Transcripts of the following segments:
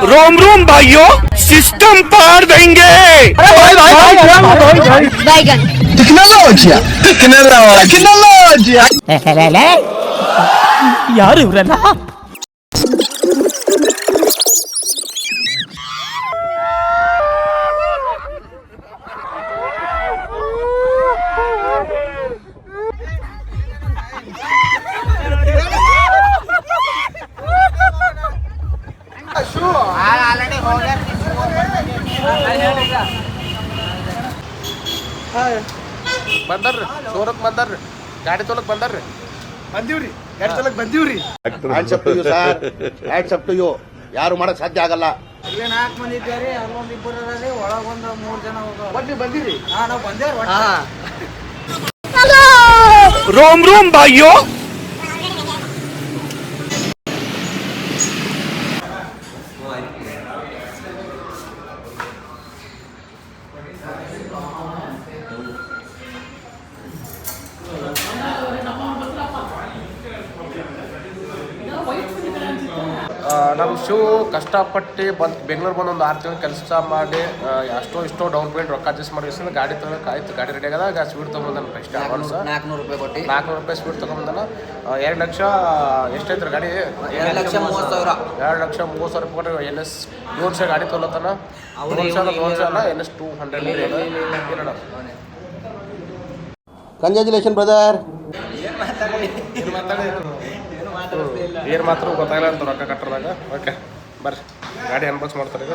रोम रोम भाइयों, सिस्टम पार देंगे। बैगन ಯಾರು ಇವರಲ್ಲ? ಬಂದರ್ರಿ ಶೋರೂಮ್ ಬಂದರ್ರಿ ಗಾಡಿ ತೊಲಕ್ ಬಂದರ್ರಿ ಬಂದೀವ್ರಿ ಗಾಡಿ ತೊಲಕ್ ಬಂದೀವ್ರಿ. Hands up to you. ಯಾರು ಮಾಡಕ್ ಸಾಧ್ಯ ಆಗಲ್ಲ. ಇಲ್ಲೇ 4 ಮಂದಿ ಇದ್ದೇವ್ರಿ, ಅಲ್ಲೊಂದು ಇಬ್ಬರು ಅದಾರಿ, ಒಳಗೊಂದು 3 ಜನ ಹೋಗೋರು. ಬಂದಿರಿ ನಾವು ಬಂದೇವ್ರಿ. रोम रोम भाइयों, ನಮ್ಮ ಶಿವ ಕಷ್ಟಪಟ್ಟು ಬೆಂಗಳೂರು ಬಂದು ಒಂದು 6 ತಿಂಗಳು ಕೆಲಸ ಮಾಡಿ ಇಷ್ಟೋ ಡೌನ್ ಪೇಮೆಂಟ್ ರೊಕ್ಕ ಅಡ್ಜಸ್ಟ್ ಮಾಡಿ ಗಾಡಿ ತಗೋಕೆ ಆಯ್ತು. ಗಾಡಿ ರೆಡಿ ಆಗದ ಸ್ವೀಟ್ ತೊಗೊಂಬಂದಾನ ಫಸ್ಟ್ ಅಡ್ವಾನ್ಸ್ 400 ರೂಪಾಯಿ ಕೊಟ್ಟು 400 ರೂಪಾಯಿ ಸ್ವೀಟ್ ತೊಗೊಂಬಂದಾನ. 2 ಲಕ್ಷ ಎಷ್ಟೈತ್ರಿ ಗಾಡಿ? 2,30,000. 2,30,000 ರೂಪಾಯಿ ಕೊಟ್ಟು NS 200 ಗಾಡಿ ತೊಗೊಳತ್ತಾನ. 200 ಅಲ್ಲ NS 200 ಕಂಗ್ರ್ಯಾಚುಲೇಷನ್ ಬ್ರದರ್. ಏನು ಮಾತ್ರ ಗೊತ್ತಾಗಲ್ಲ ಅಂತ ರೊಕ್ಕ ಕಟ್ಟದಾಗ. ಓಕೆ ಬರ್ರಿ ಗಾಡಿ ಅನ್ಬಾಕ್ಸ್ ಮಾಡ್ತಾರೆ ಈಗ.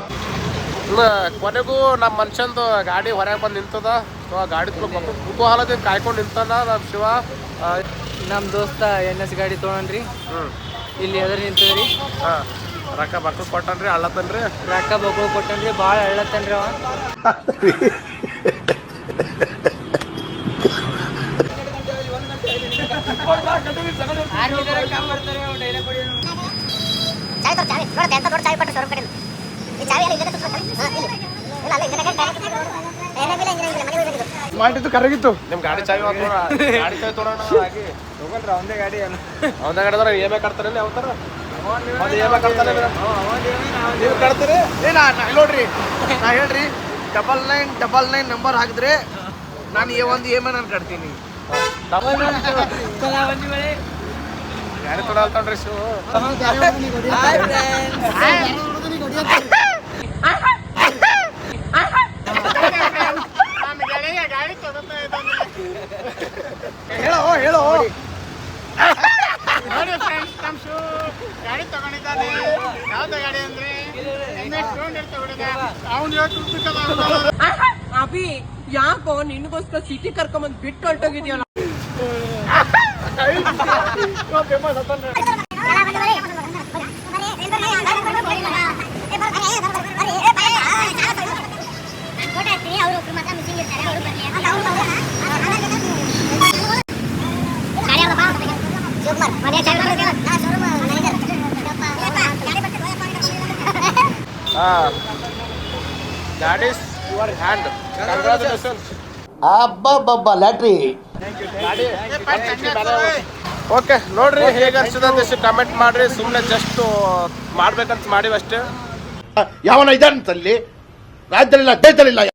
ಇನ್ನು ಕೊನೆಗೂ ನಮ್ಮ ಮನುಷ್ಯಂದು ಗಾಡಿ ಹೊರಗೆ ಬಂದು ನಿಂತದ. ಸೊ ಆ ಗಾಡಿ ಕುತೂಹಲದಿಂದ ಕಾಯ್ಕೊಂಡು ನಿಂತಾನ ನಮ್ಮ ಶಿವ. ನಮ್ಮ ದೋಸ್ತ NS ಗಾಡಿ ತೊಗೊಂಡ್ರಿ, ಇಲ್ಲಿ ಎದುರು ನಿಂತದ್ರಿ. ಹಾಂ ರೊಕ್ಕ ಬಕ್ಕ ಕೊಟ್ಟನ್ರಿ, ಅಳ್ಳತ್ತನ್ರಿ. ರೊಕ್ಕ ಬಕ್ಕಳು ಕೊಟ್ಟನ್ರಿ, ಭಾಳ ಅಳ್ಳತ್ತನ್ರಿ ಅವ. ಮಾಡಿದ್ದು ಕರಗಿತ್ತು. ನಿಮ್ಮ ಗಾಡಿ ಚಾವಿ ಗಾಡಿ ಚಾವಿ ತೊಗೊಳೋಣ ಆಗಿ ತಗೊಂಡ್ರ ಅವಂದೇ ಗಾಡಿ ಅಲ್ಲ, ಅವಂದೇ ಗಾಡಿ ಅಂದ್ರೆ EMI ಕಟ್ತಾರೆ ಯಾವ ಥರ? ಒಂದು EMI ಕಟ್ತಾನೆ ನೀವು ಕಟ್ತೀರಿ? ನೋಡ್ರಿ ನಾ ಹೇಳ್ರಿ 9999 ನಂಬರ್ ಹಾಕಿದ್ರೆ ನಾನು ಒಂದು EMI ನಾನು ಕಟ್ತೀನಿ. ಗಾಡಿ ತೊಗೊಳಲ್ತಾನ್ರಿ ಶಿವ. ಹೇಳೋ ನೋಡಿ ಫ್ರೆಂಡ್ಸ್, ನಮ್ಮ ಶೂ ಗಾಡಿ ತಗೊಂಡಿದ್ದಾನೆ. ಯಾವ್ದು ಗಾಡಿ ಅಂದ್ರೆ ಅವ್ನು ಅಭಿ ಯಾಕೋ ನಿನ್ಗೋಸ್ಕರ ಸಿಟಿ ಕರ್ಕೊಂಬಂದ್ ಬಿಟ್ಟು ಹೊರಟೋಗಿದ್ಯಲ್ಲ. ಗಾಡಿ ಯುವರ್ ಹ್ಯಾಂಡ್. ಕಂಗ್ರಾಚುಲೇಷನ್ಸ್. ಅಬ್ಬಬ್ಬಬ್ಬ ಲ್ಯಾಟ್ರಿ. ಓಕೆ ನೋಡ್ರಿ ಹೇಗೆ ಅನ್ಸಿದೆ ಅಂತ ಕಮೆಂಟ್ ಮಾಡ್ರಿ. ಸುಮ್ಮನೆ ಜಸ್ಟ್ ಮಾಡ್ಬೇಕಂತ ಮಾಡಿವಿ ಅಷ್ಟೇ. ಯಾವನ ಇದ್ದಾನಂತಲ್ಲಿ ರಾಜ್ಯದಲ್ಲಿಲ್ಲ ದೇಶದಲ್ಲಿಲ್ಲ.